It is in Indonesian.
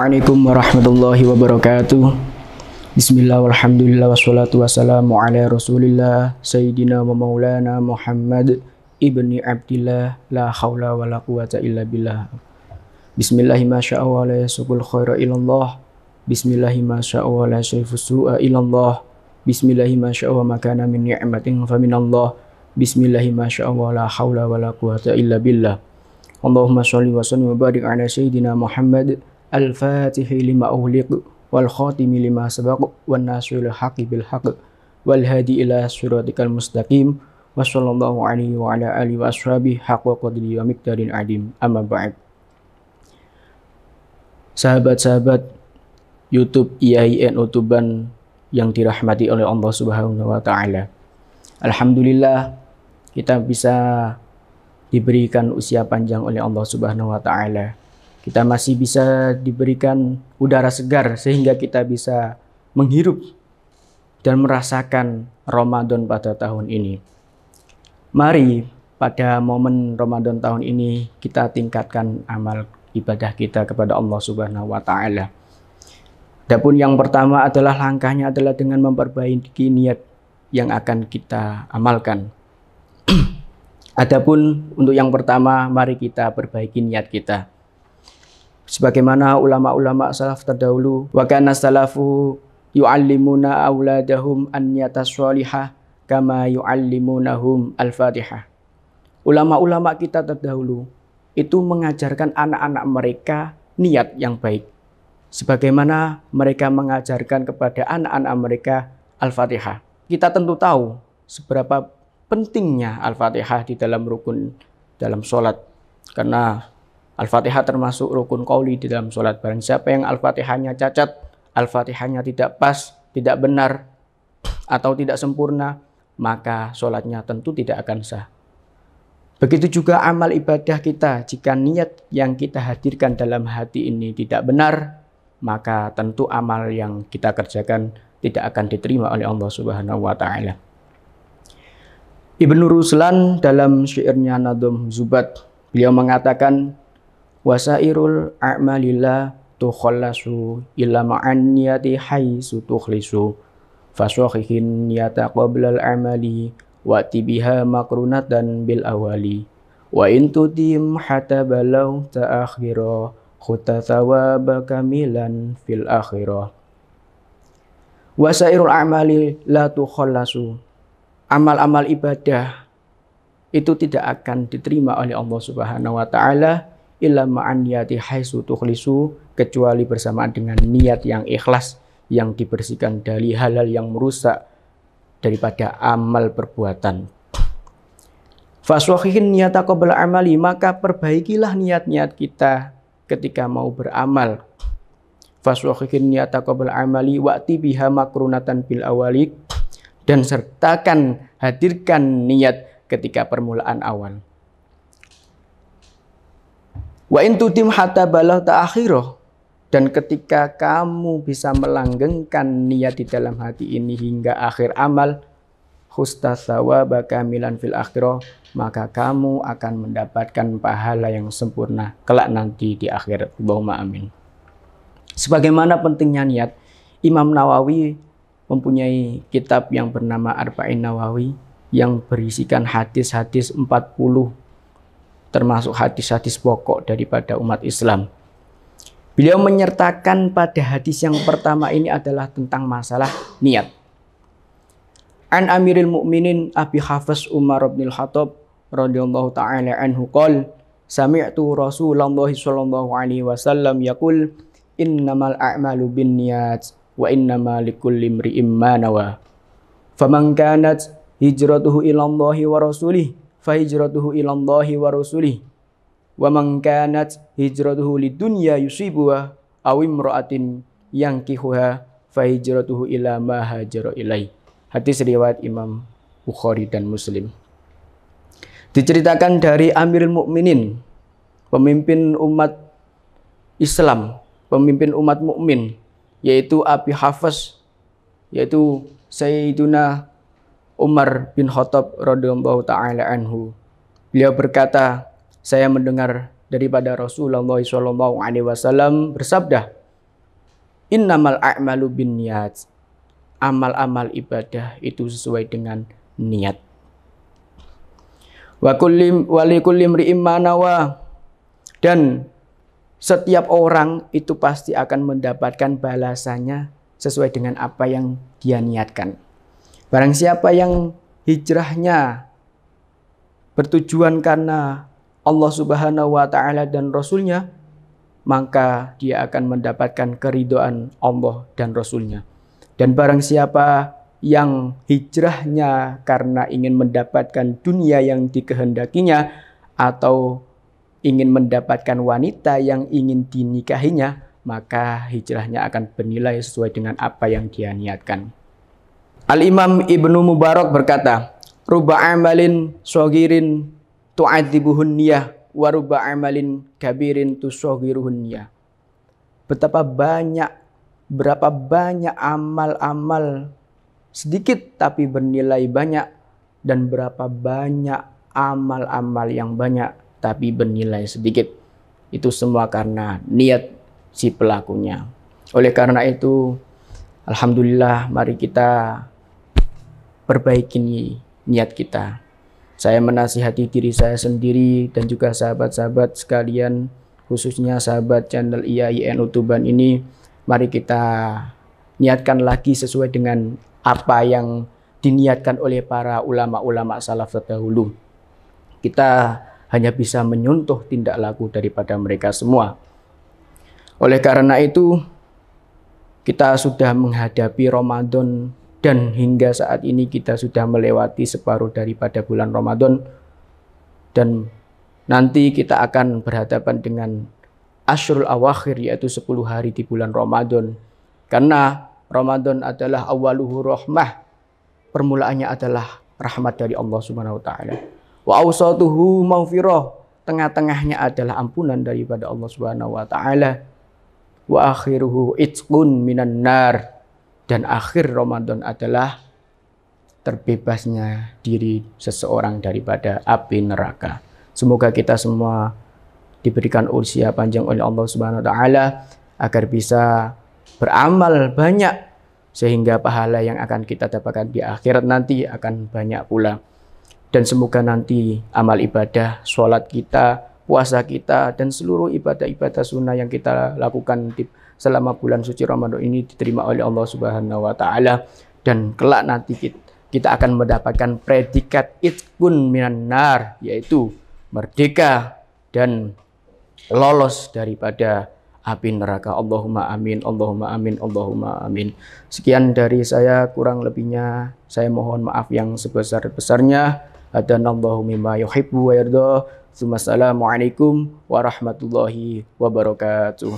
Assalamualaikum warahmatullahi wabarakatuh. Bismillah walhamdulillah wassalatu wassalamu ala rasulillah Sayyidina wa maulana Muhammad ibni Abdillah la hawla wa la quwata illa billah. Bismillahi ma sya'a wa la yasukul khaira ilallah. Bismillahi ma sya'a wa la syarifus su'a ilallah. Bismillahi ma sya'a wa makana min ni'matin fa minallah. Bismillahi ma sya'a wa la hawla wa la quwata illa billah. Allahumma sholli wa sallim wa barik ala Sayyidina Muhammad al-fatihi lima ughliq wal khatimi lima sabaq wan nasiril haqqi bil haqq wal hadi ila siratikal mustaqim wa sallallahu alaihi wa ala alihi wa ashabihi haqqa qadri wa miqdarin adim. Amma ba'd. Sahabat-sahabat YouTube IAIN Tuban yang dirahmati oleh Allah Subhanahu wa taala. Alhamdulillah kita bisa diberikan usia panjang oleh Allah Subhanahu wa taala. Kita masih bisa diberikan udara segar sehingga kita bisa menghirup dan merasakan Ramadan pada tahun ini. Mari pada momen Ramadan tahun ini kita tingkatkan amal ibadah kita kepada Allah Subhanahu wa taala. Adapun yang pertama adalah langkahnya adalah dengan memperbaiki niat yang akan kita amalkan. Adapun untuk yang pertama, mari kita perbaiki niat kita. Sebagaimana ulama-ulama salaf terdahulu, wa kana salafu yu'allimuna auladahum an-niyatas sholihah kama yu'allimunahum al-Fatihah. Ulama-ulama kita terdahulu itu mengajarkan anak-anak mereka niat yang baik. Sebagaimana mereka mengajarkan kepada anak-anak mereka Al-Fatihah. Kita tentu tahu seberapa pentingnya Al-Fatihah di dalam rukun dalam sholat. Karena Al-Fatihah termasuk rukun qauli di dalam sholat. Barang siapa yang Al-Fatihahnya cacat, Al-Fatihahnya tidak pas, tidak benar, atau tidak sempurna, maka sholatnya tentu tidak akan sah. Begitu juga amal ibadah kita. Jika niat yang kita hadirkan dalam hati ini tidak benar, maka tentu amal yang kita kerjakan tidak akan diterima oleh Allah Subhanahu wa taala. Ibnu Ruslan dalam syairnya Nadhum Zubat, beliau mengatakan, wasairul a'malillah tukhallasu illa ma'an niyati haitsu tukhlisu fashahihin niyata qablal amali wa tibiha makrunatan bil awali wa in tudim hatta balau ta'akhira khutta thawaba kamilan fil akhirah. Wasairul a'mali la tukhallasu, amal-amal ibadah itu tidak akan diterima oleh Allah Subhanahu wa taala illa ma'an niyati haitsu tukhlisu, kecuali bersamaan dengan niat yang ikhlas, yang dibersihkan dari hal-hal yang merusak daripada amal perbuatan. Faswahihin niyata qabla amali, maka perbaikilah niat-niat kita ketika mau beramal. Faswahihin niyata qabla amali wa'ti biha makrunatan bil awali, dan sertakan, hadirkan niat ketika permulaan awal. Wa in tudim hatta balau ta'akhirah, dan ketika kamu bisa melanggengkan niat di dalam hati ini hingga akhir amal, khustasawaba kamilan fil akhirah, maka kamu akan mendapatkan pahala yang sempurna kelak nanti di akhirat. Allahumma amin. Sebagaimana pentingnya niat, Imam Nawawi mempunyai kitab yang bernama Arba'in Nawawi yang berisikan hadis-hadis 40, termasuk hadis-hadis pokok daripada umat Islam. Beliau menyertakan pada hadis yang pertama ini adalah tentang masalah niat. An Amiril Mukminin Abi Hafs Umar bin Khattab radhiyallahu taala anhu qol sami'tu Rasulullah sallallahu alaihi wasallam yaqul innamal a'malu binniyat wa innama likulli imri'in ma nawa. Faman kanat hijratuhu ilallahi wa rasulih fahijratuhu ilallahi wa rasulih wa man kanat hijratuhu lidunya yusibuha aw imra'atin yankihuha fahijratuhu ila ma hajara ilai. Hadis riwayat Imam Bukhari dan Muslim. Diceritakan dari Amirul Mukminin, pemimpin umat Islam, pemimpin umat mukmin, yaitu Abi Hafs, yaitu Sayyiduna Umar bin Khattab radhiyallahu taala anhu. Beliau berkata, saya mendengar daripada Rasulullah SAW bersabda, Innamal a'malu binniyat. Amal-amal ibadah itu sesuai dengan niat. Wa likulli imri'in ma nawa. Dan setiap orang itu pasti akan mendapatkan balasannya sesuai dengan apa yang dia niatkan. Barang siapa yang hijrahnya bertujuan karena Allah Subhanahu wa taala dan Rasulnya, maka dia akan mendapatkan keridhaan Allah dan Rasulnya. Dan barang siapa yang hijrahnya karena ingin mendapatkan dunia yang dikehendakinya atau ingin mendapatkan wanita yang ingin dinikahinya, maka hijrahnya akan bernilai sesuai dengan apa yang dia niatkan. Al-Imam Ibnu Mubarak berkata, "Ruba amalin shaghirin tu'adzibuhun niyah wa ruba amalin kabirin tusaghiruhun niyah." Berapa banyak amal-amal sedikit tapi bernilai banyak, dan berapa banyak amal-amal yang banyak tapi bernilai sedikit. Itu semua karena niat si pelakunya. Oleh karena itu, alhamdulillah, mari kita perbaiki niat kita. Saya menasihati diri saya sendiri dan juga sahabat-sahabat sekalian, khususnya sahabat channel IAIN Tuban ini, mari kita niatkan lagi sesuai dengan apa yang diniatkan oleh para ulama-ulama salaf terdahulu. Kita hanya bisa menyontoh tindak laku daripada mereka semua. Oleh karena itu, kita sudah menghadapi Ramadan dan hingga saat ini kita sudah melewati separuh daripada bulan Ramadan, dan nanti kita akan berhadapan dengan Ashrul Awakhir, yaitu 10 hari di bulan Ramadan. Karena Ramadan adalah awaluhu rahmah, permulaannya adalah rahmat dari Allah Subhanahu wa taala. Wa awsatuhu maghfirah, tengah-tengahnya adalah ampunan daripada Allah Subhanahu wa taala. Wa akhiruhu itqun minan nar, dan akhir Ramadan adalah terbebasnya diri seseorang daripada api neraka. Semoga kita semua diberikan usia panjang oleh Allah Subhanahu wa taala agar bisa beramal banyak, sehingga pahala yang akan kita dapatkan di akhirat nanti akan banyak pula. Dan semoga nanti amal ibadah, sholat kita, puasa kita, dan seluruh ibadah-ibadah sunnah yang kita lakukan selama bulan suci Ramadan ini diterima oleh Allah Subhanahu wa taala, dan kelak nanti kita akan mendapatkan predikat itqun minan nar, yaitu merdeka dan lolos daripada api neraka. Allahumma amin, Allahumma amin, Allahumma amin. Sekian dari saya, kurang lebihnya saya mohon maaf yang sebesar-besarnya. Adanallahu mimma yuhibbu wa yarda. Assalamualaikum warahmatullahi wabarakatuh.